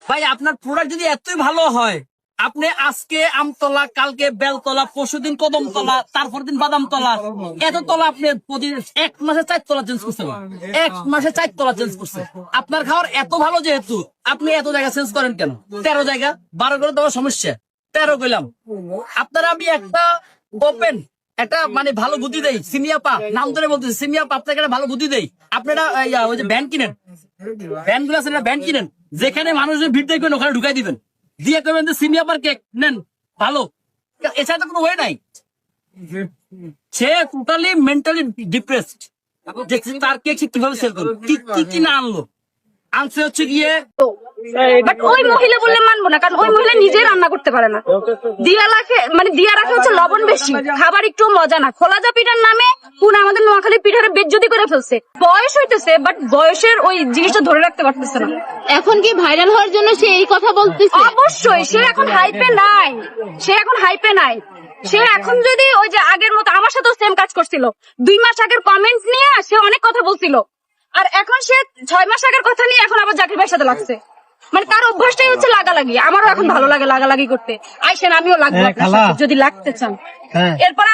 ভাই আপনার প্রোডাক্ট যদি এতই ভালো হয়, আপনি আজকে আমতলা, কালকে বেলতলা, পরশুদিন কদমতলা, তারপর দিন বাদামতলা, এত তলা আপনি এক মাসে 4 তলা চেঞ্জ করছেন। এক মাসে 4 তলা চেঞ্জ করছে। আপনার খাওয়ার এত ভালো যেহেতু আপনি এত জায়গা চেঞ্জ করেন কেন? 13 জায়গা 12 করে দেওয়ার সমস্যা, 13 কইলাম। আপনারা আমি একটা ওপেন একটা মানে ভালো বুদ্ধি দেই, সিমিয়াপা নাম ধরে বলতেছি, সিমিয়াপা আপনাকে একটা ভালো বুদ্ধি দেই। আপনারা ওই যে ব্যান্ড কিনেন, ব্যান্ড গুলো আছে না, ব্যান্ড কিনেন, যেখানে মানুষের ভিড় দেখবেন ওখানে ঢুকাই দিবেন, দিয়ে করবেন যে সিমিয়াপার কেক নেন ভালো। এছাড়া তো কোনো ওয়ে নাই। সে টোটালি মেন্টালি ডিপ্রেসড, তার কেক সে কিভাবে সেল করবে, কি না আনলো, আনসে হচ্ছে গিয়ে। বাট ওই মহিলা বললে মানবো না, কারণ ওই মহিলা নিজে রান্না করতে পারে না। দিয়া রাখে হচ্ছে লবণ বেশি, খাবার একটু মজা না। খোলাজা পিঠার নামে কোন আমাদের নোয়াখালী পিঠারে বেজ্জতি করে ফেলছে। বয়স হইতেছে, বাট বয়সের ওই জিনিসটা ধরে রাখতে পারতেছে না। এখন কি ভাইরাল হওয়ার জন্য সে এই কথা বলতেছে? অবশ্যই সে এখন হাইপে নাই, সে এখন হাইপে নাই। সে এখন যদি ওই যে আগের মতো, আমার সাথেও সেম কাজ করছিল, 2 মাস আগের কমেন্টস নিয়ে সে অনেক কথা বলছিল, আর এখন সে 6 মাস আগের কথা নিয়ে এখন আবার জাকির ভাইয়ের সাথে লাগছে। মানে তার অভ্যাসটাই হচ্ছে লাগালাগি। আমারও এখন ভালো লাগে লাগালাগি করতে। আইসেন, আমিও লাগবো আপনার সাথে যদি লাগতে চান। এরপর